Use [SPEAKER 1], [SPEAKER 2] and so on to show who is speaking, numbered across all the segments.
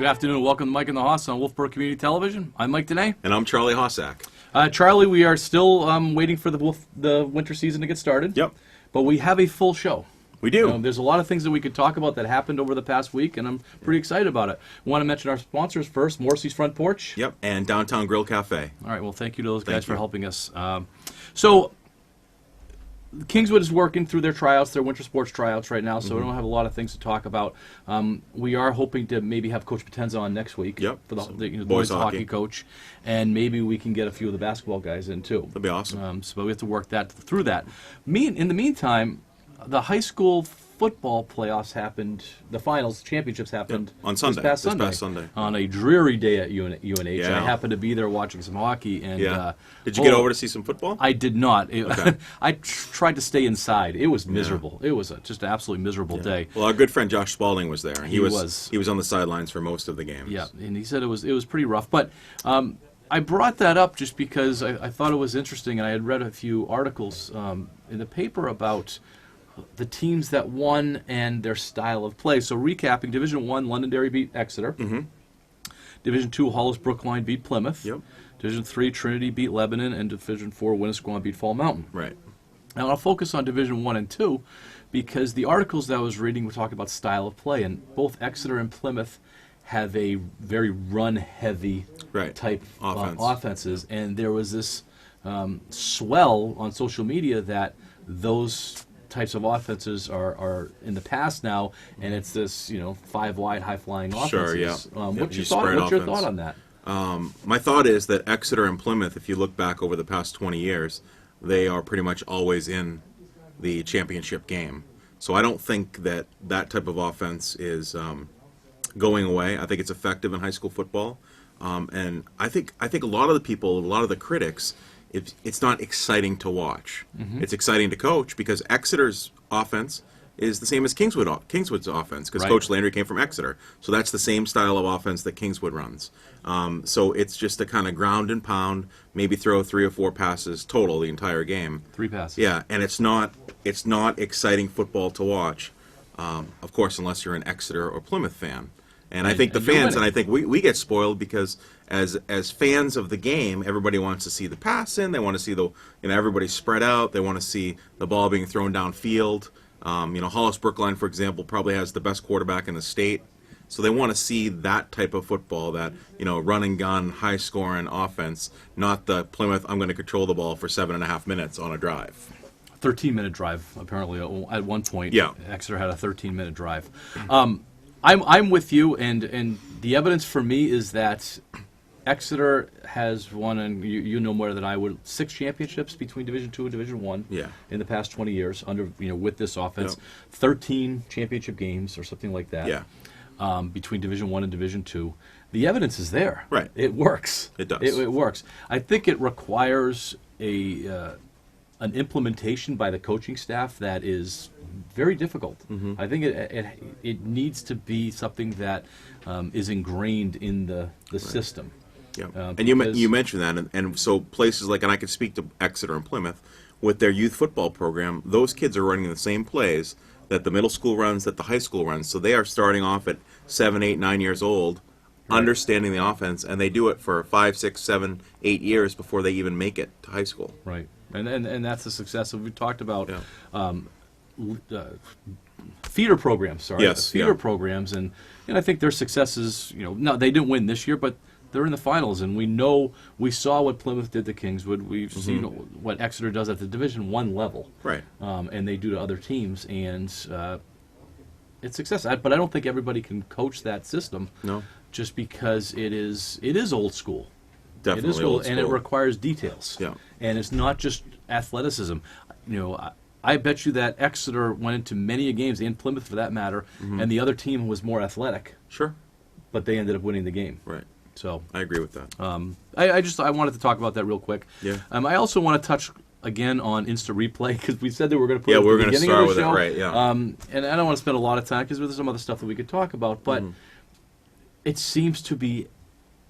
[SPEAKER 1] afternoon. Welcome to Mike and the Hoss on Wolfeboro Community Television. I'm Mike Danais.
[SPEAKER 2] And I'm Charlie Hossack.
[SPEAKER 1] Charlie, we are still waiting for the winter season to get started.
[SPEAKER 2] Yep.
[SPEAKER 1] But we have a full show.
[SPEAKER 2] We do.
[SPEAKER 1] There's a lot of things that we could talk about that happened over the past week, and I'm pretty excited about it. I want to mention our sponsors first, Morrissey's Front Porch.
[SPEAKER 2] Yep, and Downtown Grill Cafe.
[SPEAKER 1] All right, well, thank you to those guys for helping us. So Kingswood is working through their tryouts, their winter sports tryouts right now, so we don't have a lot of things to talk about. We are hoping to maybe have Coach Potenza on next week for the boys hockey coach, and maybe we can get a few of the basketball guys in too.
[SPEAKER 2] That'd be awesome.
[SPEAKER 1] So we have to work through that. In the meantime, the high school football playoffs happened. The finals, championships happened
[SPEAKER 2] on Sunday.
[SPEAKER 1] This past Sunday. On a dreary day at UNH.
[SPEAKER 2] Yeah.
[SPEAKER 1] I happened to be there watching some hockey. And
[SPEAKER 2] did you get over to see some football?
[SPEAKER 1] I did not.
[SPEAKER 2] Okay.
[SPEAKER 1] I tried to stay inside. It was miserable. It was just an absolutely miserable day.
[SPEAKER 2] Well, our good friend Josh Spalding was there.
[SPEAKER 1] He was
[SPEAKER 2] on the sidelines for most of the games.
[SPEAKER 1] Yeah, and he said it was pretty rough. But I brought that up just because I thought it was interesting, and I had read a few articles in the paper about the teams that won and their style of play. So recapping, Division I, Londonderry beat Exeter.
[SPEAKER 2] Mm-hmm.
[SPEAKER 1] Division II, Hollis Brookline beat Plymouth.
[SPEAKER 2] Yep.
[SPEAKER 1] Division III, Trinity beat Lebanon. And Division IV, Winnisquam beat Fall Mountain.
[SPEAKER 2] Right.
[SPEAKER 1] Now I'll focus on Division I and II because the articles that I was reading were talking about style of play, and both Exeter and Plymouth have a very run-heavy type offenses. And there was this swell on social media that those types of offenses are in the past now, and it's this 5-wide high-flying offenses.
[SPEAKER 2] Sure, yeah.
[SPEAKER 1] What's your thought on that?
[SPEAKER 2] My thought is that Exeter and Plymouth, if you look back over the past 20 years, they are pretty much always in the championship game. So I don't think that type of offense is going away. I think it's effective in high school football, and I think a lot of the people, a lot of the critics, it's not exciting to watch. Mm-hmm. It's exciting to coach because Exeter's offense is the same as Kingswood's offense because Coach Landry came from Exeter. So that's the same style of offense that Kingswood runs. So it's just a kind of ground and pound, maybe throw 3 or 4 passes total the entire game.
[SPEAKER 1] 3 passes.
[SPEAKER 2] Yeah, and it's not exciting football to watch, of course, unless you're an Exeter or Plymouth fan. And I think the fans, and I think we get spoiled because as fans of the game, everybody wants to see the pass in. They want to see everybody spread out. They want to see the ball being thrown downfield. Hollis Brookline, for example, probably has the best quarterback in the state. So they want to see that type of football, that run and gun, high scoring offense, not the Plymouth. I'm going to control the ball for 7.5 minutes on a drive.
[SPEAKER 1] 13-minute drive apparently at one point.
[SPEAKER 2] Yeah.
[SPEAKER 1] Exeter had a 13-minute drive. I'm with you, and the evidence for me is that Exeter has won, and you know more than I would, 6 championships between Division II and Division I in the past 20 years under with this offense. 13 championship games or something like that. Between Division I and Division II. The evidence is there.
[SPEAKER 2] Right.
[SPEAKER 1] It works.
[SPEAKER 2] It does.
[SPEAKER 1] It works. I think it requires an implementation by the coaching staff that is very difficult. Mm-hmm. I think it needs to be something that is ingrained in the system.
[SPEAKER 2] Yeah, and you mentioned that, and so places like, and I could speak to Exeter and Plymouth, with their youth football program, those kids are running the same plays that the middle school runs, that the high school runs. So they are starting off at 7, 8, 9 years old, understanding the offense, and they do it for 5, 6, 7, 8 years before they even make it to high school.
[SPEAKER 1] Right, and that's the success. We talked about feeder programs. Feeder programs, and I think their successes. No, they didn't win this year, but they're in the finals, and we saw what Plymouth did to Kingswood. We've seen what Exeter does at the Division I level, and they do to other teams, and it's success. But I don't think everybody can coach that system. No, just because it is old school.
[SPEAKER 2] Definitely
[SPEAKER 1] it is
[SPEAKER 2] old school,
[SPEAKER 1] and it requires details.
[SPEAKER 2] Yeah,
[SPEAKER 1] and it's not just athleticism. I bet you that Exeter went into many games, and Plymouth for that matter, and the other team was more athletic.
[SPEAKER 2] Sure,
[SPEAKER 1] but they ended up winning the game.
[SPEAKER 2] Right.
[SPEAKER 1] So
[SPEAKER 2] I agree with that.
[SPEAKER 1] I wanted to talk about that real quick.
[SPEAKER 2] Yeah.
[SPEAKER 1] I also want to touch again on Instant Replay because we said that we're going to put it
[SPEAKER 2] at
[SPEAKER 1] the
[SPEAKER 2] we're going to
[SPEAKER 1] beginning
[SPEAKER 2] start
[SPEAKER 1] of the
[SPEAKER 2] with
[SPEAKER 1] show.
[SPEAKER 2] it, right? Yeah.
[SPEAKER 1] And I don't want to spend a lot of time because there's some other stuff that we could talk about, but it seems to be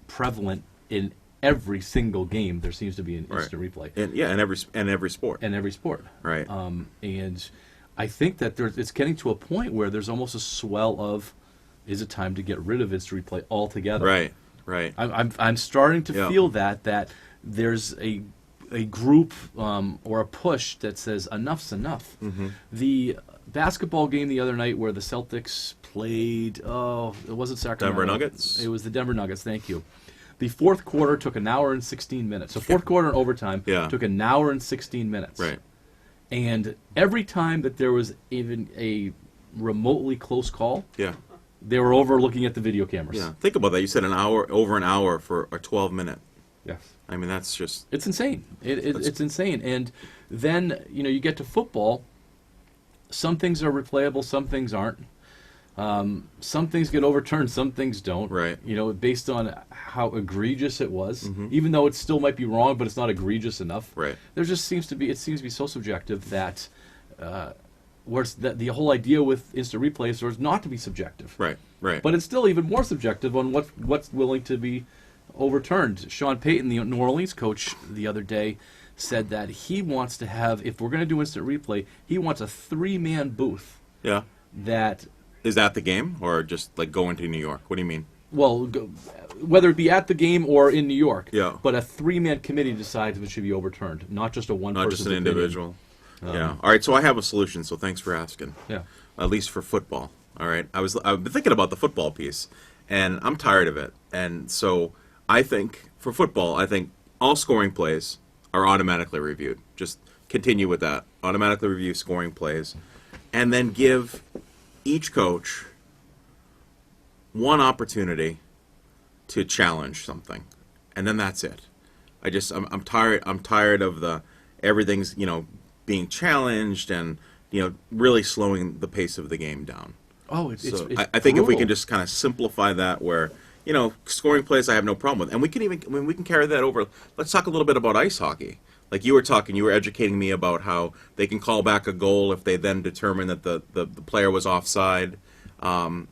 [SPEAKER 1] prevalent in every single game. There seems to be an Instant Replay.
[SPEAKER 2] And every sport.
[SPEAKER 1] And every sport.
[SPEAKER 2] Right.
[SPEAKER 1] And I think that it's getting to a point where there's almost a swell of is it time to get rid of instant replay altogether?
[SPEAKER 2] Right, right.
[SPEAKER 1] I'm starting to feel that there's a group or a push that says enough's enough. The basketball game the other night where the Celtics played, it wasn't Sacramento.
[SPEAKER 2] Denver Nuggets?
[SPEAKER 1] It was the Denver Nuggets, thank you. The fourth quarter took an hour and 16 minutes. So fourth quarter and overtime took an hour and 16 minutes.
[SPEAKER 2] Right.
[SPEAKER 1] And every time that there was even a remotely close call, they were over looking at the video cameras.
[SPEAKER 2] Yeah, think about that. You said over an hour for a 12-minute.
[SPEAKER 1] Yes.
[SPEAKER 2] I mean, that's just...
[SPEAKER 1] It's insane. It's insane. And then, you get to football. Some things are replayable, some things aren't. Some things get overturned, some things don't.
[SPEAKER 2] Right.
[SPEAKER 1] Based on how egregious it was. Even though it still might be wrong, but it's not egregious enough.
[SPEAKER 2] Right.
[SPEAKER 1] There just seems to be so subjective that the whole idea with instant replays is not to be subjective.
[SPEAKER 2] Right. Right.
[SPEAKER 1] But it's still even more subjective on what's willing to be overturned. Sean Payton, the New Orleans coach, the other day said that he wants to have, if we're going to do instant replay, he wants a 3-man booth.
[SPEAKER 2] Yeah.
[SPEAKER 1] That
[SPEAKER 2] is that the game or just like going to New York? What do you mean?
[SPEAKER 1] Well, whether it be at the game or in New York.
[SPEAKER 2] Yeah.
[SPEAKER 1] But a 3-man committee decides if it should be overturned, not just a one-person.
[SPEAKER 2] Not just an individual. Yeah. All right. So I have a solution. So thanks for asking.
[SPEAKER 1] Yeah.
[SPEAKER 2] At least for football. All right. I've been thinking about the football piece, and I'm tired of it. And so I think for football, all scoring plays are automatically reviewed. Just continue with that. Automatically review scoring plays, and then give each coach one opportunity to challenge something, and then that's it. I'm tired of everything's being challenged and really slowing the pace of the game down.
[SPEAKER 1] Oh,
[SPEAKER 2] I think
[SPEAKER 1] brutal.
[SPEAKER 2] if we can just kind of simplify that, where scoring plays I have no problem with, and we can carry that over. Let's talk a little bit about ice hockey. Like you were educating me about how they can call back a goal if they then determine that the player was offside. I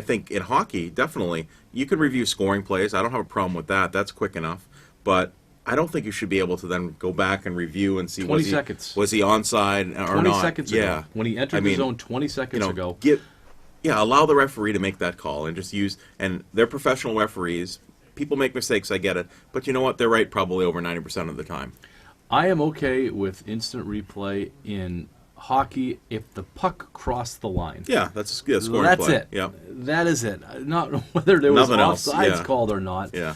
[SPEAKER 2] think in hockey, definitely, you can review scoring plays. I don't have a problem with that. That's quick enough. But I don't think you should be able to then go back and review and see
[SPEAKER 1] 20 seconds.
[SPEAKER 2] Was he onside or
[SPEAKER 1] 20
[SPEAKER 2] not.
[SPEAKER 1] seconds ago. When he entered the zone 20 seconds ago.
[SPEAKER 2] Allow the referee to make that call and just use, and they're professional referees. People make mistakes, I get it. But you know what? They're right probably over 90% of the time. I
[SPEAKER 1] am okay with instant replay in hockey if the puck crossed the line.
[SPEAKER 2] Yeah, that's scoring play.
[SPEAKER 1] That's it.
[SPEAKER 2] Yeah.
[SPEAKER 1] That is it. Not whether there was offsides called or not.
[SPEAKER 2] Yeah.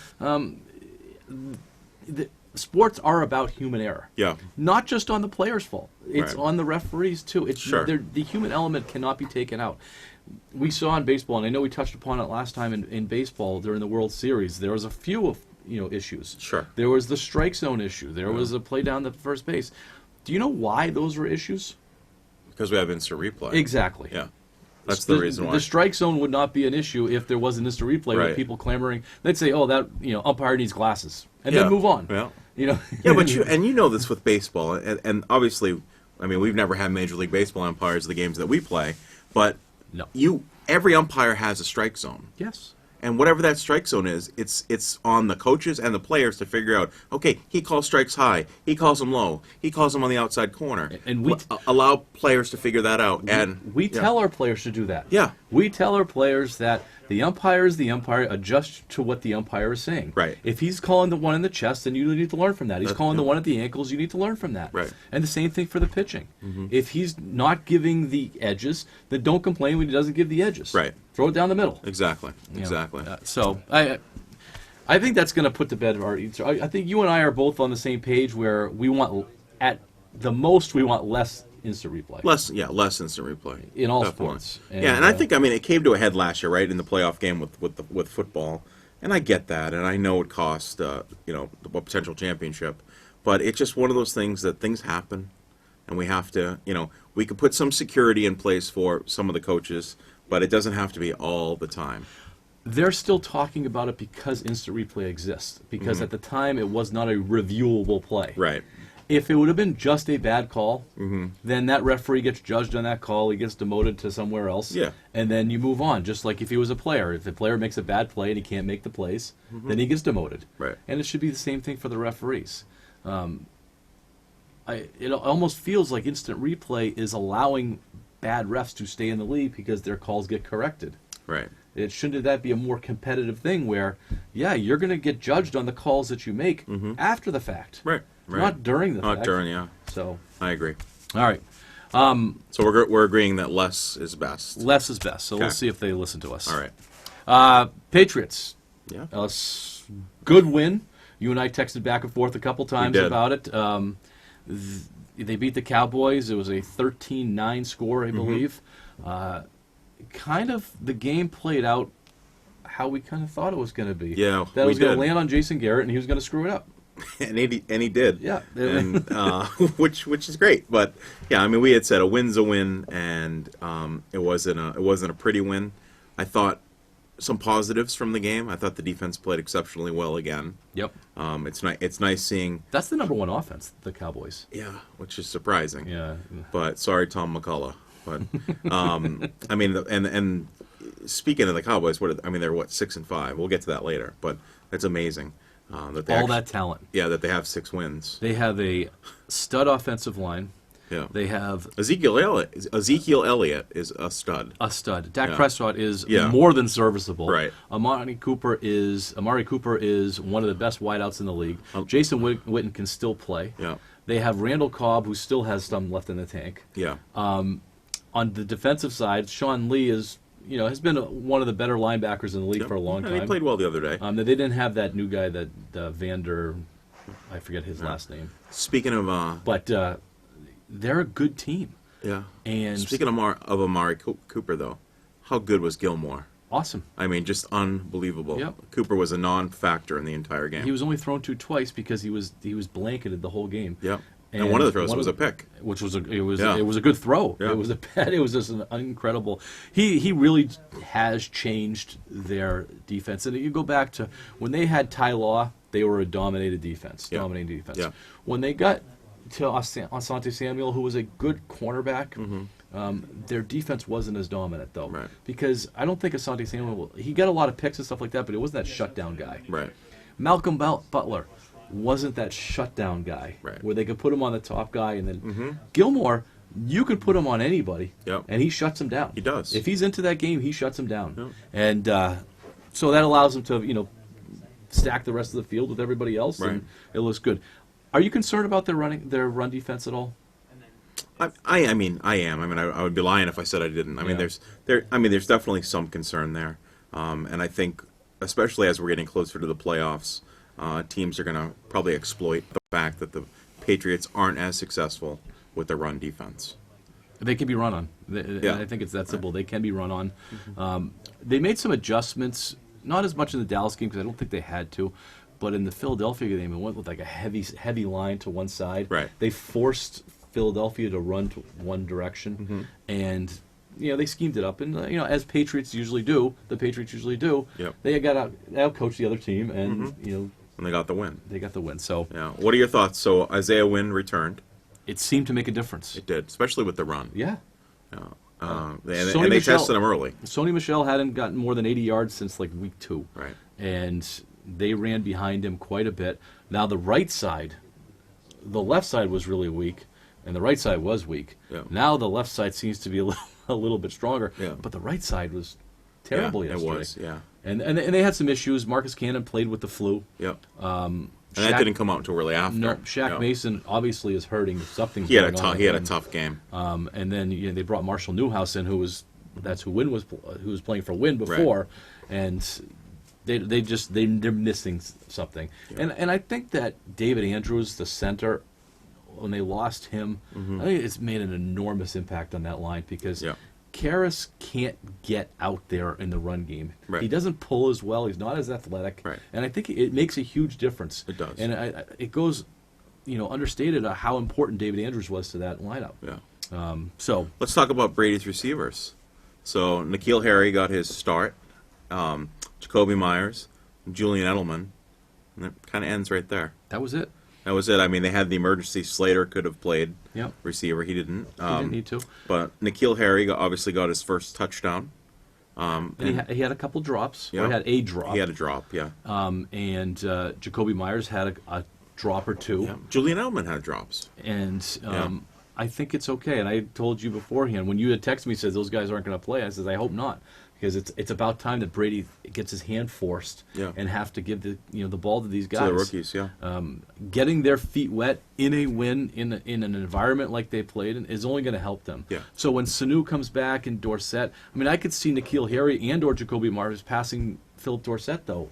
[SPEAKER 1] The sports are about human error.
[SPEAKER 2] Yeah.
[SPEAKER 1] Not just on the player's fault. It's on the referees too. The human element cannot be taken out. We saw in baseball, and I know we touched upon it last time in baseball during the World Series. There was a few of issues.
[SPEAKER 2] Sure.
[SPEAKER 1] There was the strike zone issue. There was a play down the first base. Do you know why those were issues?
[SPEAKER 2] Because we have instant replay.
[SPEAKER 1] Exactly.
[SPEAKER 2] Yeah. That's the reason why.
[SPEAKER 1] The strike zone would not be an issue if there was an instant replay with people clamoring. They'd say, "Oh, that umpire needs glasses," and then move on.
[SPEAKER 2] Yeah.
[SPEAKER 1] Yeah,
[SPEAKER 2] but you know this with baseball, and obviously, I mean, we've never had Major League Baseball umpires the games that we play, but every umpire has a strike zone.
[SPEAKER 1] Yes.
[SPEAKER 2] And whatever that strike zone is, it's on the coaches and the players to figure out, okay, he calls strikes high, he calls them low, he calls them on the outside corner.
[SPEAKER 1] And we
[SPEAKER 2] allow players to figure that out.
[SPEAKER 1] We tell our players to do that.
[SPEAKER 2] Yeah.
[SPEAKER 1] We tell our players that the umpire is the umpire, adjust to what the umpire is saying.
[SPEAKER 2] Right.
[SPEAKER 1] If he's calling the one in the chest, then you need to learn from that. He's calling the one at the ankles, you need to learn from that.
[SPEAKER 2] Right.
[SPEAKER 1] And the same thing for the pitching. If he's not giving the edges, then don't complain when he doesn't give the edges.
[SPEAKER 2] Right.
[SPEAKER 1] Throw it down the middle.
[SPEAKER 2] Exactly. Exactly.
[SPEAKER 1] So I think that's going to put to bed our. I think you and I are both on the same page where we want, at the most, we want less instant replay.
[SPEAKER 2] Less instant replay
[SPEAKER 1] in all sports.
[SPEAKER 2] And I think it came to a head last year, right, in the playoff game with football, and I get that, and I know it cost a potential championship, but it's just one of those things that things happen, and we have to we could put some security in place for some of the coaches, but it doesn't have to be all the time.
[SPEAKER 1] They're still talking about it because instant replay exists, because at the time it was not a reviewable play.
[SPEAKER 2] Right.
[SPEAKER 1] If it would have been just a bad call, then that referee gets judged on that call. He gets demoted to somewhere else.
[SPEAKER 2] Yeah.
[SPEAKER 1] And then you move on, just like if he was a player. If the player makes a bad play and he can't make the plays, then he gets demoted.
[SPEAKER 2] Right.
[SPEAKER 1] And it should be the same thing for the referees. It almost feels like instant replay is allowing bad refs to stay in the league because their calls get corrected.
[SPEAKER 2] Right.
[SPEAKER 1] Shouldn't that be a more competitive thing where, yeah, you're going to get judged on the calls that you make after the fact.
[SPEAKER 2] Right. Right.
[SPEAKER 1] Not during the fact.
[SPEAKER 2] Not during, yeah.
[SPEAKER 1] So
[SPEAKER 2] I agree.
[SPEAKER 1] all right.
[SPEAKER 2] So we're agreeing that less is best.
[SPEAKER 1] Less is best. So
[SPEAKER 2] Okay.
[SPEAKER 1] we'll see if they listen to us.
[SPEAKER 2] All right.
[SPEAKER 1] Patriots.
[SPEAKER 2] Yeah.
[SPEAKER 1] Good win. You and I texted back and forth a couple times
[SPEAKER 2] did.
[SPEAKER 1] about it. They beat the Cowboys. It was a 13-9 score, I believe. Kind of the game played out how we kind of thought it was going to be.
[SPEAKER 2] Yeah,
[SPEAKER 1] that it was going
[SPEAKER 2] did.
[SPEAKER 1] to land on Jason Garrett and he was going to screw it up.
[SPEAKER 2] And he did.
[SPEAKER 1] Yeah.
[SPEAKER 2] And, which is great. But yeah, I mean, we had said a win's a win, and it wasn't a pretty win. I thought some positives from the game. I thought the defense played exceptionally well again.
[SPEAKER 1] Yep.
[SPEAKER 2] It's nice seeing.
[SPEAKER 1] That's the number one offense, the Cowboys.
[SPEAKER 2] Yeah, which is surprising.
[SPEAKER 1] Yeah.
[SPEAKER 2] But sorry, Tom McCullough. But I mean, and speaking of the Cowboys, they're 6-5. We'll get to that later. But it's amazing that they
[SPEAKER 1] that talent.
[SPEAKER 2] Yeah, that they have 6 wins.
[SPEAKER 1] They have a stud offensive line.
[SPEAKER 2] Yeah.
[SPEAKER 1] They have
[SPEAKER 2] Ezekiel Elliott is a stud.
[SPEAKER 1] Dak Prescott is
[SPEAKER 2] Yeah.
[SPEAKER 1] more than serviceable.
[SPEAKER 2] Right.
[SPEAKER 1] Amari Cooper is one of the best wideouts in the league. Jason Witten can still play.
[SPEAKER 2] Yeah.
[SPEAKER 1] They have Randall Cobb, who still has some left in the tank.
[SPEAKER 2] Yeah.
[SPEAKER 1] On the defensive side, Sean Lee has been one of the better linebackers in the league for a long time.
[SPEAKER 2] And he played well the other day.
[SPEAKER 1] They didn't have that new guy, that Vander, I forget his last name.
[SPEAKER 2] Speaking of,
[SPEAKER 1] But they're a good team.
[SPEAKER 2] yeah.
[SPEAKER 1] And
[SPEAKER 2] Speaking of Amari Cooper, though, how good was Gilmore?
[SPEAKER 1] awesome.
[SPEAKER 2] I mean, just unbelievable.
[SPEAKER 1] Yep.
[SPEAKER 2] Cooper was a non-factor in the entire game.
[SPEAKER 1] He was only thrown to twice because he was blanketed the whole game.
[SPEAKER 2] Yep. And one of the throws was a pick.
[SPEAKER 1] Which was a
[SPEAKER 2] Yeah.
[SPEAKER 1] good throw.
[SPEAKER 2] Yeah.
[SPEAKER 1] It was just an incredible. He really has changed their defense. And you go back to when they had Ty Law, they were a dominating defense.
[SPEAKER 2] Yeah. Yeah.
[SPEAKER 1] When they got to Asante Samuel, who was a good cornerback, their defense wasn't as dominant though.
[SPEAKER 2] Right.
[SPEAKER 1] Because I don't think Asante Samuel, he got a lot of picks and stuff like that, but it wasn't that shutdown guy.
[SPEAKER 2] Right.
[SPEAKER 1] Malcolm Butler wasn't that shutdown guy,
[SPEAKER 2] Right.
[SPEAKER 1] where they could put him on the top guy, and then Gilmore, you could put him on anybody,
[SPEAKER 2] Yep.
[SPEAKER 1] and he shuts him down.
[SPEAKER 2] He does.
[SPEAKER 1] If he's into that game, he shuts him down,
[SPEAKER 2] Yep.
[SPEAKER 1] and so that allows him to stack the rest of the field with everybody else,
[SPEAKER 2] Right.
[SPEAKER 1] and it looks good. Are you concerned about their run defense at all?
[SPEAKER 2] I mean, I am. I mean, I would be lying if I said I didn't. I mean,
[SPEAKER 1] Yeah.
[SPEAKER 2] there's definitely some concern there, and I think, especially as we're getting closer to the playoffs, teams are going to probably exploit the fact that the Patriots aren't as successful with their run defense.
[SPEAKER 1] They can be run on.
[SPEAKER 2] Yeah.
[SPEAKER 1] I think it's that simple. They can be run on. They made some adjustments, not as much in the Dallas game because I don't think they had to, but in the Philadelphia game, it went with like a heavy line to one side.
[SPEAKER 2] Right.
[SPEAKER 1] They forced Philadelphia to run to one direction, and they schemed it up. And as Patriots usually do,
[SPEAKER 2] Yep.
[SPEAKER 1] they got out-coached the other team, and
[SPEAKER 2] And they got the win.
[SPEAKER 1] they got the win. So
[SPEAKER 2] Yeah. What are your thoughts? So Isaiah Wynn returned.
[SPEAKER 1] it seemed to make a difference.
[SPEAKER 2] It did, especially with the run.
[SPEAKER 1] Yeah.
[SPEAKER 2] And
[SPEAKER 1] Sony
[SPEAKER 2] they
[SPEAKER 1] Michel-
[SPEAKER 2] tested him early.
[SPEAKER 1] Sony Michel hadn't gotten more than 80 yards since like week 2.
[SPEAKER 2] Right.
[SPEAKER 1] And they ran behind him quite a bit. Now the left side was really weak, and the right side was weak.
[SPEAKER 2] Yeah.
[SPEAKER 1] Now the left side seems to be a little bit stronger,
[SPEAKER 2] Yeah.
[SPEAKER 1] but the right side was terrible
[SPEAKER 2] Yeah,
[SPEAKER 1] yesterday.
[SPEAKER 2] it was, yeah.
[SPEAKER 1] And they had some issues. Marcus Cannon played with the flu.
[SPEAKER 2] Yep. And that
[SPEAKER 1] Shaq-
[SPEAKER 2] didn't come out until really after.
[SPEAKER 1] No, Shaq
[SPEAKER 2] Yeah.
[SPEAKER 1] Mason obviously is hurting. Something's
[SPEAKER 2] He had
[SPEAKER 1] going on.
[SPEAKER 2] he had a tough game.
[SPEAKER 1] And then they brought Marshall Newhouse in, who was playing for Wynn before, and they're missing something.
[SPEAKER 2] Yeah.
[SPEAKER 1] And I think that David Andrews, the center, when they lost him, I think it's made an enormous impact on that line because
[SPEAKER 2] Yeah.
[SPEAKER 1] Karras can't get out there in the run game.
[SPEAKER 2] Right.
[SPEAKER 1] He doesn't pull as well. He's not as athletic,
[SPEAKER 2] Right.
[SPEAKER 1] and I think it makes a huge difference.
[SPEAKER 2] It does.
[SPEAKER 1] And it goes, understated how important David Andrews was to that lineup.
[SPEAKER 2] Yeah.
[SPEAKER 1] So
[SPEAKER 2] Let's talk about Brady's receivers. So N'Keal Harry got his start. Jacoby Myers, Julian Edelman, and it kind of ends right there.
[SPEAKER 1] that was it.
[SPEAKER 2] That was it. I mean, they had the emergency. Slater could have played
[SPEAKER 1] Yep.
[SPEAKER 2] receiver. He didn't.
[SPEAKER 1] He didn't need to.
[SPEAKER 2] But N'Keal Harry obviously got his first touchdown.
[SPEAKER 1] And he had a couple drops.
[SPEAKER 2] Yeah.
[SPEAKER 1] Or he had a drop.
[SPEAKER 2] He had a drop, yeah.
[SPEAKER 1] And Jacoby Myers had a drop or two.
[SPEAKER 2] Yeah. Julian Edelman had drops.
[SPEAKER 1] And
[SPEAKER 2] Yeah.
[SPEAKER 1] I think it's okay. And I told you beforehand, when you had texted me, said those guys aren't going to play, I said, I hope not. because it's about time that Brady gets his hand forced and have to give the ball to these guys.
[SPEAKER 2] To the rookies,
[SPEAKER 1] Getting their feet wet in a win in an environment like they played in is only going to help them.
[SPEAKER 2] Yeah.
[SPEAKER 1] So when Sanu comes back and Dorsett, I mean, I could see N'Keal Harry and or Jacoby Marvis passing Philip Dorsett though.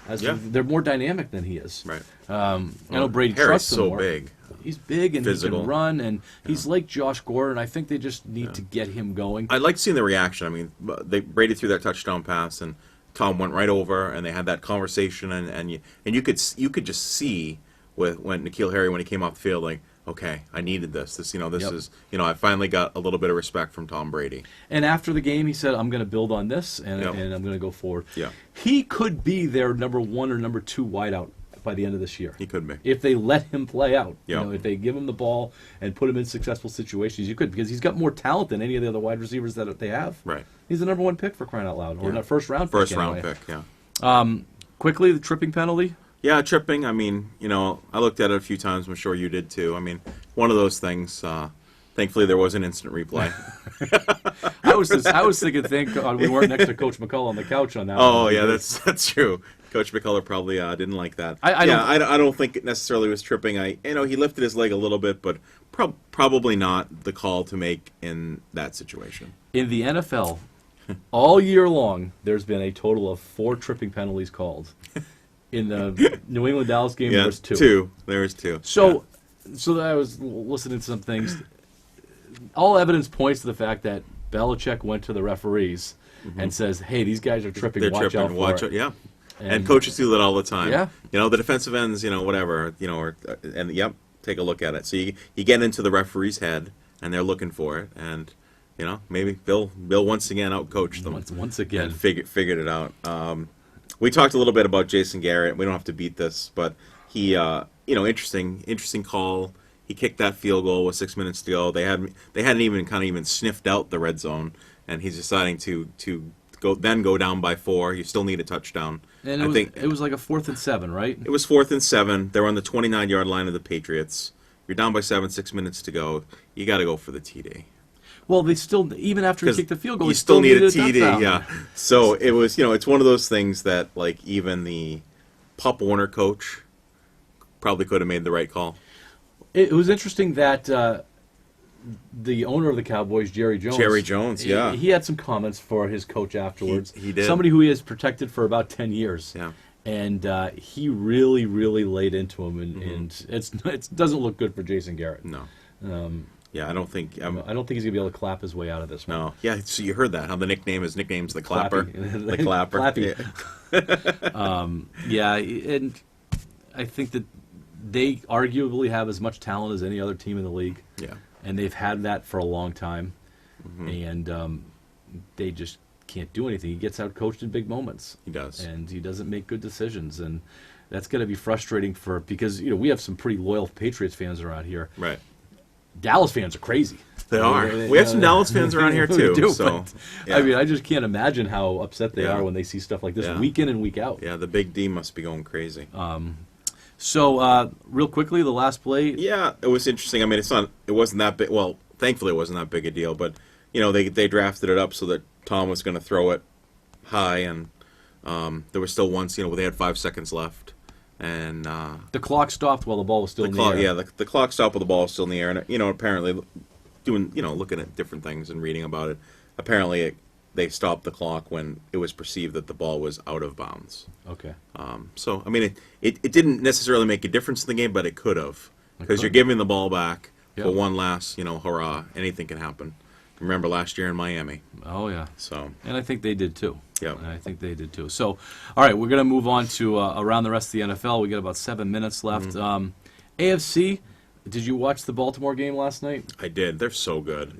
[SPEAKER 1] They're more dynamic than he is.
[SPEAKER 2] Right.
[SPEAKER 1] I know Brady
[SPEAKER 2] Harry's
[SPEAKER 1] trusts him
[SPEAKER 2] so
[SPEAKER 1] more.
[SPEAKER 2] big.
[SPEAKER 1] He's big and
[SPEAKER 2] Physical.
[SPEAKER 1] he can run, and he's like Josh Gordon. I think they just need to get him going.
[SPEAKER 2] I liked seeing the reaction. I mean, Brady threw that touchdown pass, and Tom went right over, and they had that conversation, and you could just see when N'Keal Harry, when he came off the field, like, okay, I needed this. This is I finally got a little bit of respect from Tom Brady.
[SPEAKER 1] And after the game, he said, "I'm going to build on this, and I'm going to go forward."
[SPEAKER 2] Yeah.
[SPEAKER 1] He could be their number 1 or number 2 wideout by the end of this year.
[SPEAKER 2] He could be.
[SPEAKER 1] If they let him play out.
[SPEAKER 2] Yeah.
[SPEAKER 1] If they give him the ball and put him in successful situations, you could, because he's got more talent than any of the other wide receivers that they have.
[SPEAKER 2] Right.
[SPEAKER 1] He's the number 1 pick, for crying out loud, or not first round pick.
[SPEAKER 2] First round pick, yeah.
[SPEAKER 1] Quickly, the tripping penalty.
[SPEAKER 2] Yeah, tripping. I mean, I looked at it a few times. I'm sure you did too. I mean, one of those things. Thankfully, there was an instant replay.
[SPEAKER 1] I was thinking, we weren't next to Coach McCullough on the couch on that.
[SPEAKER 2] Oh, yeah, that's true. Coach McCullough probably didn't like that. I don't think it necessarily was tripping. He lifted his leg a little bit, but probably not the call to make in that situation.
[SPEAKER 1] In the NFL, all year long, there's been a total of 4 tripping penalties called. In the New England-Dallas game, there was 2.
[SPEAKER 2] There was 2.
[SPEAKER 1] So I was listening to some things. All evidence points to the fact that Belichick went to the referees and says, "Hey, these guys are tripping. Watch out for it."
[SPEAKER 2] Yeah. And coaches do that all the time.
[SPEAKER 1] Yeah.
[SPEAKER 2] The defensive ends, whatever, take a look at it. So you get into the referee's head, and they're looking for it, and maybe Bill once again outcoached them.
[SPEAKER 1] Once again,
[SPEAKER 2] and figured it out. We talked a little bit about Jason Garrett. We don't have to beat this, but he, interesting call. He kicked that field goal with 6 minutes to go. They hadn't even sniffed out the red zone, and he's deciding to go down by 4. You still need a touchdown.
[SPEAKER 1] And it was like a 4th and 7, right?
[SPEAKER 2] It was 4th and 7. They're on the 29-yard line of the Patriots. You're down by 7, 6 minutes to go. You got to go for the TD.
[SPEAKER 1] Well, they still, even after he kicked the field goal,
[SPEAKER 2] you still need a TD.
[SPEAKER 1] Touchdown.
[SPEAKER 2] Yeah. So it was, it's one of those things that, like, even the Pop Warner coach probably could have made the right call.
[SPEAKER 1] It was interesting that the owner of the Cowboys, Jerry Jones,
[SPEAKER 2] yeah,
[SPEAKER 1] he had some comments for his coach afterwards.
[SPEAKER 2] He did.
[SPEAKER 1] Somebody who he has protected for about 10 years.
[SPEAKER 2] Yeah.
[SPEAKER 1] And he really, really laid into him, and it doesn't look good for Jason Garrett.
[SPEAKER 2] No. Yeah, I don't think he's
[SPEAKER 1] gonna be able to clap his way out of this one.
[SPEAKER 2] No. Yeah, so you heard that, how his nickname's the Clapper. The Clapper.
[SPEAKER 1] Clappy. Yeah, and I think that they arguably have as much talent as any other team in the league.
[SPEAKER 2] Yeah.
[SPEAKER 1] And they've had that for a long time. And they just can't do anything. He gets out coached in big moments.
[SPEAKER 2] He does.
[SPEAKER 1] And he doesn't make good decisions, and that's going to be frustrating because we have some pretty loyal Patriots fans around here.
[SPEAKER 2] Right.
[SPEAKER 1] Dallas fans are crazy.
[SPEAKER 2] They are. We have some Dallas fans around here too.
[SPEAKER 1] We do,
[SPEAKER 2] so,
[SPEAKER 1] yeah. I mean, I just can't imagine how upset they are when they see stuff like this week in and week out.
[SPEAKER 2] Yeah, the Big D must be going crazy.
[SPEAKER 1] So, real quickly, the last play.
[SPEAKER 2] Yeah, it was interesting. I mean, it wasn't that big. Well, thankfully, it wasn't that big a deal. But they drafted it up so that Tom was going to throw it high, and there was still once they had 5 seconds left. And
[SPEAKER 1] the clock stopped while the ball was still in the air.
[SPEAKER 2] Yeah, the clock stopped while the ball was still in the air. And, apparently, looking at different things and reading about it, apparently they stopped the clock when it was perceived that the ball was out of bounds.
[SPEAKER 1] Okay.
[SPEAKER 2] So, I mean, it didn't necessarily make a difference in the game, but it could have. Because you're giving the ball back for one last, hurrah. Anything can happen. Remember last year in Miami.
[SPEAKER 1] Oh, yeah.
[SPEAKER 2] So.
[SPEAKER 1] And I think they did, too.
[SPEAKER 2] Yeah.
[SPEAKER 1] I think they did, too. So, all right, we're going to move on to around the rest of the NFL. We got about 7 minutes left. AFC, did you watch the Baltimore game last night?
[SPEAKER 2] I did. They're so good.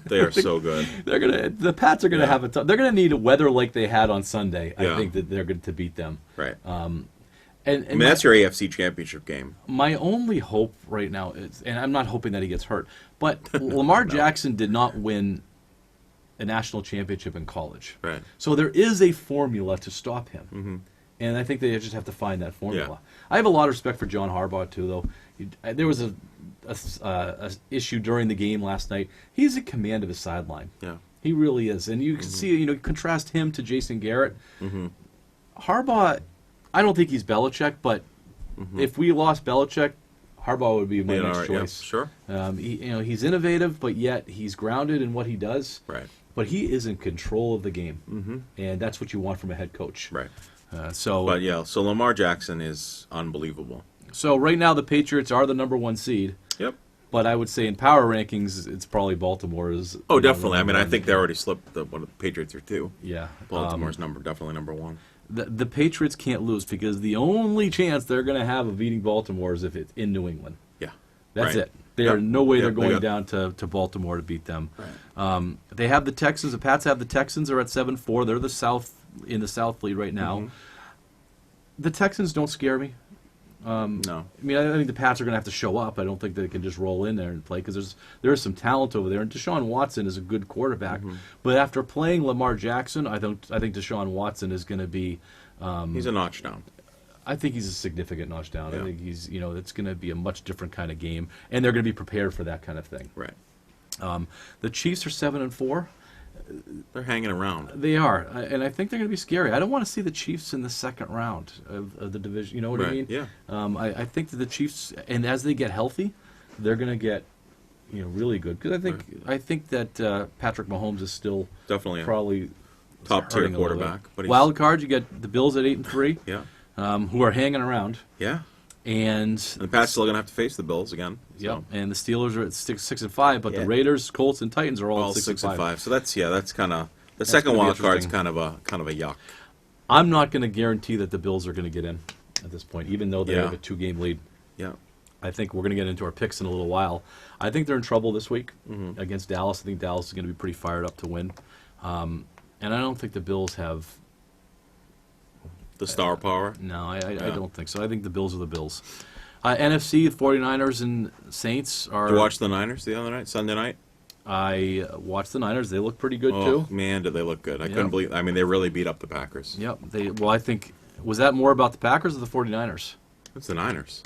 [SPEAKER 2] They are so good.
[SPEAKER 1] The Pats are going to have a tough. They're going to need a weather like they had on Sunday. I think that they're going to beat them.
[SPEAKER 2] Right.
[SPEAKER 1] And
[SPEAKER 2] I mean, that's your AFC Championship game.
[SPEAKER 1] My only hope right now is, and I'm not hoping that he gets hurt, but Lamar Jackson did not win a national championship in college.
[SPEAKER 2] Right.
[SPEAKER 1] So there is a formula to stop him. And I think they just have to find that formula. Yeah. I have a lot of respect for John Harbaugh, too, though. There was a issue during the game last night. He's in command of his sideline.
[SPEAKER 2] Yeah.
[SPEAKER 1] He really is. And you can see, contrast him to Jason Garrett. Harbaugh, I don't think he's Belichick, but if we lost Belichick, Harbaugh would be my next choice.
[SPEAKER 2] Yeah, sure.
[SPEAKER 1] He's innovative, but yet he's grounded in what he does.
[SPEAKER 2] Right.
[SPEAKER 1] But he is in control of the game, and that's what you want from a head coach.
[SPEAKER 2] Right.
[SPEAKER 1] So
[SPEAKER 2] Lamar Jackson is unbelievable.
[SPEAKER 1] So right now the Patriots are the number 1 seed.
[SPEAKER 2] Yep.
[SPEAKER 1] But I would say in power rankings, it's probably Baltimore's.
[SPEAKER 2] Oh, definitely. I mean, I think they already slipped. One of the Patriots are 2.
[SPEAKER 1] Yeah.
[SPEAKER 2] Baltimore's definitely number 1.
[SPEAKER 1] The Patriots can't lose because the only chance they're going to have of beating Baltimore is if it's in New England.
[SPEAKER 2] Yeah.
[SPEAKER 1] That's
[SPEAKER 2] right.
[SPEAKER 1] it. There's no way they're going down to Baltimore to beat them.
[SPEAKER 2] Right.
[SPEAKER 1] They have the Texans. The Pats have the Texans. Are at 7-4. They're in the South lead right now. The Texans don't scare me.
[SPEAKER 2] No.
[SPEAKER 1] I mean, I think the Pats are going to have to show up. I don't think they can just roll in there and play because there's some talent over there. And Deshaun Watson is a good quarterback. But after playing Lamar Jackson, I think Deshaun Watson is going to be.
[SPEAKER 2] He's a notch down.
[SPEAKER 1] I think he's a significant notch down.
[SPEAKER 2] Yeah.
[SPEAKER 1] I think he's, it's going to be a much different kind of game, and they're going to be prepared for that kind of thing.
[SPEAKER 2] Right.
[SPEAKER 1] The Chiefs are 7-4.
[SPEAKER 2] They're hanging around.
[SPEAKER 1] They are, and I think they're going to be scary. I don't want to see the Chiefs in the second round of the division. You know what I mean?
[SPEAKER 2] Yeah.
[SPEAKER 1] I think that the Chiefs, and as they get healthy, they're going to get, really good. Because I think that Patrick Mahomes is still
[SPEAKER 2] definitely
[SPEAKER 1] probably
[SPEAKER 2] top tier quarterback.
[SPEAKER 1] But wild card, you get the Bills at 8-3.
[SPEAKER 2] Yeah.
[SPEAKER 1] Who are hanging around.
[SPEAKER 2] Yeah.
[SPEAKER 1] And
[SPEAKER 2] the Pats still going to have to face the Bills again. So.
[SPEAKER 1] Yeah, and the Steelers are at 6-5, but the Raiders, Colts, and Titans are all 6-5.
[SPEAKER 2] So that's kind of the second wild card's kind of a yuck.
[SPEAKER 1] I'm not going to guarantee that the Bills are going to get in at this point, even though they have a 2-game lead.
[SPEAKER 2] Yeah,
[SPEAKER 1] I think we're going to get into our picks in a little while. I think they're in trouble this week against Dallas. I think Dallas is going to be pretty fired up to win, and I don't think the Bills have
[SPEAKER 2] the star power.
[SPEAKER 1] No, I don't think so. I think the Bills are the Bills. NFC, the 49ers and Saints are...
[SPEAKER 2] Did you watch the Niners the other night, Sunday night?
[SPEAKER 1] I watched the Niners. They look pretty good, too.
[SPEAKER 2] Oh, man, did they look good. I couldn't believe... I mean, they really beat up the Packers.
[SPEAKER 1] Yep. I think... Was that more about the Packers or the 49ers?
[SPEAKER 2] It's the Niners.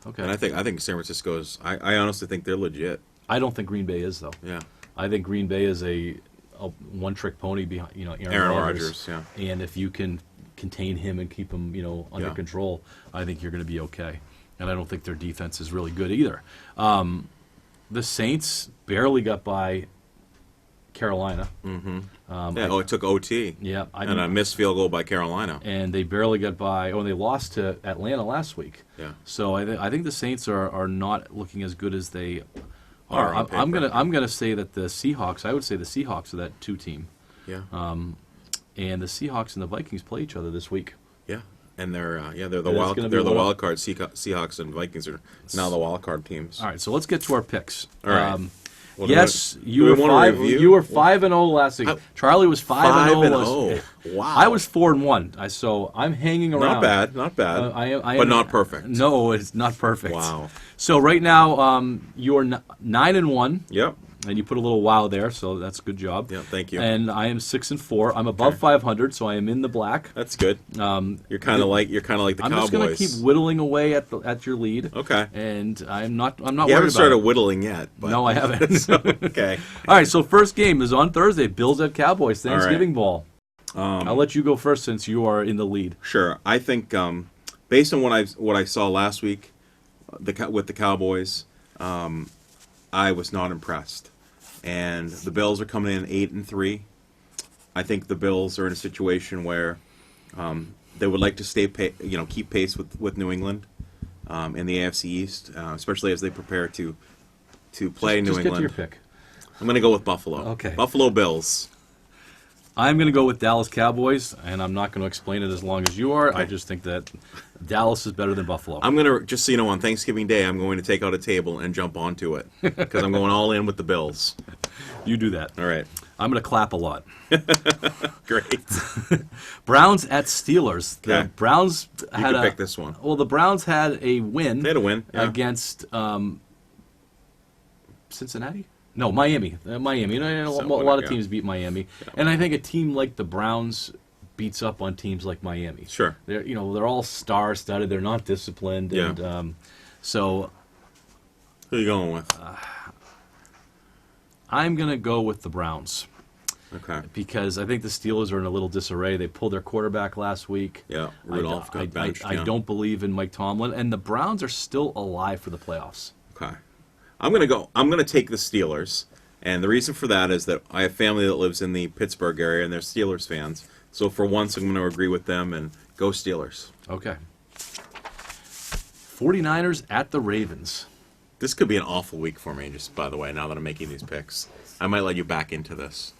[SPEAKER 1] Okay.
[SPEAKER 2] And I think San Francisco's... I honestly think they're legit.
[SPEAKER 1] I don't think Green Bay is, though.
[SPEAKER 2] Yeah.
[SPEAKER 1] I think Green Bay is a one-trick pony behind,
[SPEAKER 2] Aaron Rodgers. Yeah.
[SPEAKER 1] And if you can contain him and keep him, under control, I think you're going to be okay. And I don't think their defense is really good either. The Saints barely got by Carolina.
[SPEAKER 2] It took OT.
[SPEAKER 1] Yeah.
[SPEAKER 2] And a missed field goal by Carolina.
[SPEAKER 1] And they barely got by. Oh, and they lost to Atlanta last week.
[SPEAKER 2] Yeah.
[SPEAKER 1] So I think the Saints are not looking as good as they are. I'm gonna say that the Seahawks. I would say the Seahawks are that 2 team.
[SPEAKER 2] Yeah.
[SPEAKER 1] And the Seahawks and the Vikings play each other this week.
[SPEAKER 2] Yeah. And they're the wild card. Seahawks and Vikings are now the wild card teams.
[SPEAKER 1] All right, so let's get to our picks.
[SPEAKER 2] All right.
[SPEAKER 1] You were 5-0 last week. Charlie was 5-0.
[SPEAKER 2] Wow.
[SPEAKER 1] I was 4-1. So I'm hanging around.
[SPEAKER 2] Not bad.
[SPEAKER 1] I
[SPEAKER 2] but not perfect.
[SPEAKER 1] No, it's not perfect.
[SPEAKER 2] Wow.
[SPEAKER 1] So right now, you're 9-1.
[SPEAKER 2] Yep.
[SPEAKER 1] And you put a little wow there, so that's a good job.
[SPEAKER 2] Yeah, thank you.
[SPEAKER 1] And I am 6-4. I'm above 500, so I am in the black.
[SPEAKER 2] That's good. You're kind of like the Cowboys.
[SPEAKER 1] I'm just going to keep whittling away at your lead.
[SPEAKER 2] Okay.
[SPEAKER 1] And I'm not worried
[SPEAKER 2] about it.
[SPEAKER 1] about
[SPEAKER 2] You haven't started whittling yet. But
[SPEAKER 1] no, I haven't.
[SPEAKER 2] Okay.
[SPEAKER 1] All right, so first game is on Thursday. Bills at Cowboys, Thanksgiving Ball. I'll let you go first since you are in the lead.
[SPEAKER 2] Sure. I think based on what I saw last week with the Cowboys, I was not impressed. And the Bills are coming in 8-3. I think the Bills are in a situation where they would like to keep pace with New England in the AFC East, especially as they prepare to play New England.
[SPEAKER 1] Just get to your pick.
[SPEAKER 2] I'm going to go with Buffalo.
[SPEAKER 1] Okay.
[SPEAKER 2] Buffalo Bills.
[SPEAKER 1] I'm going to go with Dallas Cowboys, and I'm not going to explain it as long as you are. Okay. I just think that Dallas is better than Buffalo.
[SPEAKER 2] I'm going to, just so you know, on Thanksgiving Day, I'm going to take out a table and jump onto it because I'm going all in with the Bills.
[SPEAKER 1] You do that.
[SPEAKER 2] All right.
[SPEAKER 1] I'm going to clap a lot.
[SPEAKER 2] Great.
[SPEAKER 1] Browns at Steelers. The
[SPEAKER 2] Okay.
[SPEAKER 1] Browns
[SPEAKER 2] You can pick this one.
[SPEAKER 1] Well, the Browns had a win.
[SPEAKER 2] They had a win
[SPEAKER 1] against Cincinnati? No, Miami. Miami. A lot of teams beat Miami. Yeah. And I think a team like the Browns beats up on teams like Miami.
[SPEAKER 2] Sure.
[SPEAKER 1] They're all star-studded. They're not disciplined.
[SPEAKER 2] Yeah.
[SPEAKER 1] And so...
[SPEAKER 2] Who are you going with?
[SPEAKER 1] I'm going to go with the Browns.
[SPEAKER 2] Okay.
[SPEAKER 1] Because I think the Steelers are in a little disarray. They pulled their quarterback last week.
[SPEAKER 2] Yeah, Rudolph got benched.
[SPEAKER 1] I don't believe in Mike Tomlin, and the Browns are still alive for the playoffs.
[SPEAKER 2] Okay. I'm gonna take the Steelers, and the reason for that is that I have family that lives in the Pittsburgh area, and they're Steelers fans. So for once, I'm going to agree with them and go Steelers.
[SPEAKER 1] Okay. 49ers at the Ravens.
[SPEAKER 2] This could be an awful week for me, just by the way, now that I'm making these picks. I might let you back into this.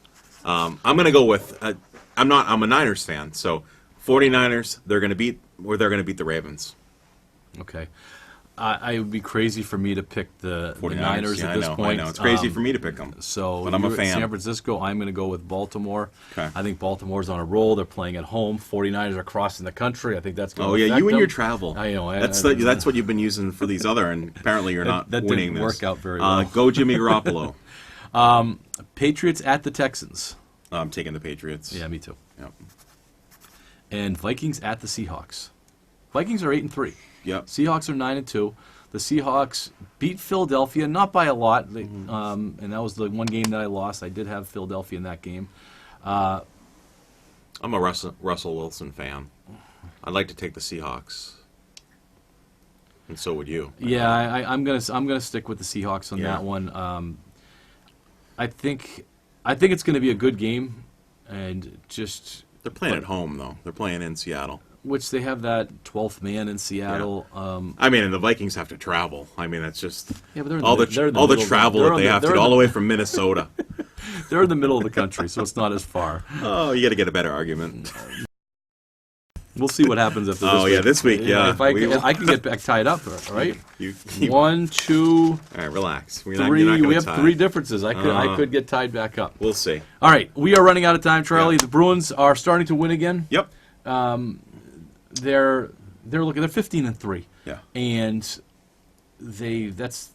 [SPEAKER 2] I'm going to go with, I'm a Niners fan, so 49ers, they're going to beat the Ravens.
[SPEAKER 1] Okay. It would be crazy for me to pick the Niners at this point.
[SPEAKER 2] I know. It's crazy for me to pick them. But I'm a fan.
[SPEAKER 1] San Francisco, I'm going to go with Baltimore.
[SPEAKER 2] Okay.
[SPEAKER 1] I think Baltimore's on a roll. They're playing at home. 49ers are crossing the country. I think that's going to affect
[SPEAKER 2] you and
[SPEAKER 1] them.
[SPEAKER 2] your travel.
[SPEAKER 1] I know.
[SPEAKER 2] That's what you've been using for these other, and apparently you're not
[SPEAKER 1] that
[SPEAKER 2] winning
[SPEAKER 1] didn't
[SPEAKER 2] this.
[SPEAKER 1] work out very well.
[SPEAKER 2] Go Jimmy Garoppolo.
[SPEAKER 1] Patriots at the Texans.
[SPEAKER 2] I'm taking the Patriots.
[SPEAKER 1] Yeah, me too.
[SPEAKER 2] Yep.
[SPEAKER 1] And Vikings at the Seahawks. Vikings are 8-3.
[SPEAKER 2] Yep.
[SPEAKER 1] Seahawks are 9-2. The Seahawks beat Philadelphia, not by a lot, and that was the one game that I lost. I did have Philadelphia in that game.
[SPEAKER 2] I'm a Russell Wilson fan. I'd like to take the Seahawks, and so would you.
[SPEAKER 1] Yeah, I'm gonna stick with the Seahawks on that one. I think it's going to be a good game, and just
[SPEAKER 2] they're playing at home though. They're playing in Seattle.
[SPEAKER 1] Which they have that 12th man in Seattle.
[SPEAKER 2] Yeah. And the Vikings have to travel. I mean, that's just
[SPEAKER 1] but they're
[SPEAKER 2] all the travel that they have to do all the way from Minnesota.
[SPEAKER 1] They're in the middle of the country, so it's not as far.
[SPEAKER 2] Oh, you got to get a better argument.
[SPEAKER 1] We'll see what happens after this week.
[SPEAKER 2] This week, yeah.
[SPEAKER 1] If I can get back tied up, right?
[SPEAKER 2] You
[SPEAKER 1] 1, 2,
[SPEAKER 2] all right, relax.
[SPEAKER 1] 3. We have 3 differences. I could get tied back up.
[SPEAKER 2] We'll see.
[SPEAKER 1] All right, we are running out of time, Charlie. Yeah. The Bruins are starting to win again.
[SPEAKER 2] Yep.
[SPEAKER 1] They're 15-3.
[SPEAKER 2] Yeah.
[SPEAKER 1] And that's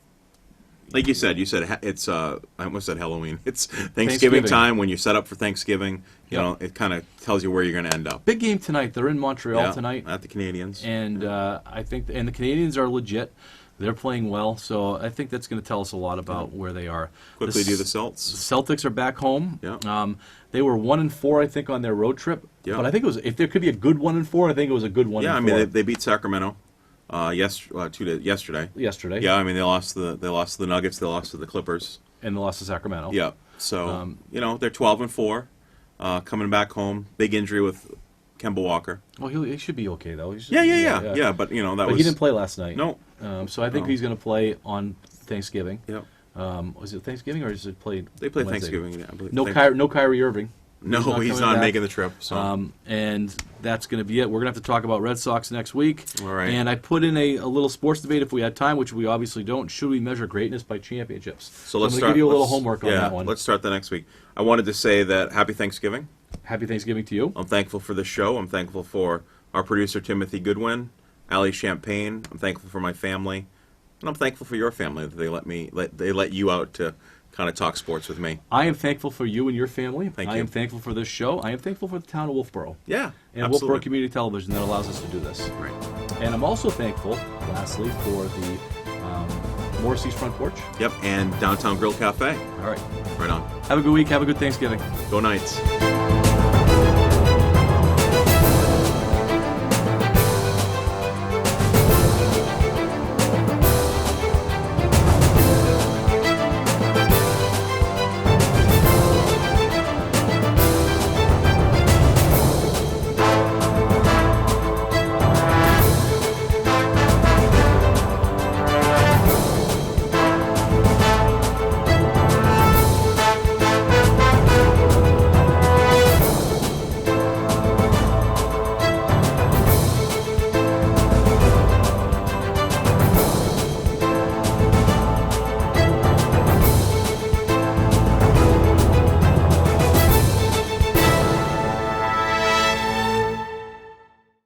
[SPEAKER 2] like you said it's I almost said Halloween. It's Thanksgiving time when you set up for Thanksgiving. You know, it kind of tells you where you're going to end up.
[SPEAKER 1] Big game tonight. They're in Montreal tonight
[SPEAKER 2] at the Canadiens.
[SPEAKER 1] And I think the Canadiens are legit. They're playing well, so I think that's going to tell us a lot about where they are.
[SPEAKER 2] Quickly do the Celts.
[SPEAKER 1] Celtics are back home.
[SPEAKER 2] Yeah.
[SPEAKER 1] They were 1-4, I think, on their road trip.
[SPEAKER 2] Yeah.
[SPEAKER 1] But I think if there could be a good 1-4, I think it was a good 1-4.
[SPEAKER 2] Yeah, I mean they beat Sacramento yesterday.
[SPEAKER 1] Yesterday.
[SPEAKER 2] Yeah, I mean they lost to the Nuggets, they lost to the Clippers,
[SPEAKER 1] and they lost to Sacramento.
[SPEAKER 2] Yeah. So they're 12-4, coming back home. Big injury with Kemba Walker.
[SPEAKER 1] Well, he should be okay though.
[SPEAKER 2] Yeah. But he didn't
[SPEAKER 1] play last night.
[SPEAKER 2] No.
[SPEAKER 1] So I think he's going to play on Thanksgiving.
[SPEAKER 2] Yeah.
[SPEAKER 1] Was it Thanksgiving or is it played?
[SPEAKER 2] They play Thanksgiving. Yeah, I believe.
[SPEAKER 1] No Kyrie Irving.
[SPEAKER 2] No, he's not making the trip. So.
[SPEAKER 1] And that's going to be it. We're going to have to talk about Red Sox next week.
[SPEAKER 2] All right.
[SPEAKER 1] And I put in a little sports debate if we had time, which we obviously don't. Should we measure greatness by championships?
[SPEAKER 2] So let's
[SPEAKER 1] I'm going to give you a little homework on that one.
[SPEAKER 2] Let's start the next week. I wanted to say that Happy Thanksgiving.
[SPEAKER 1] Happy Thanksgiving to you.
[SPEAKER 2] I'm thankful for the show. I'm thankful for our producer, Timothy Goodwin, Allie Champagne. I'm thankful for my family. And I'm thankful for your family that they let you out to kind of talk sports with me.
[SPEAKER 1] I am thankful for you and your family.
[SPEAKER 2] Thank you.
[SPEAKER 1] I am thankful for this show. I am thankful for the town of Wolfeboro.
[SPEAKER 2] Yeah,
[SPEAKER 1] and Wolfeboro Community Television that allows us to do this.
[SPEAKER 2] Right.
[SPEAKER 1] And I'm also thankful, lastly, for the Morrissey's Front Porch.
[SPEAKER 2] Yep, and Downtown Grill Cafe.
[SPEAKER 1] All right.
[SPEAKER 2] Right on.
[SPEAKER 1] Have a good week. Have a good Thanksgiving.
[SPEAKER 2] Go Knights.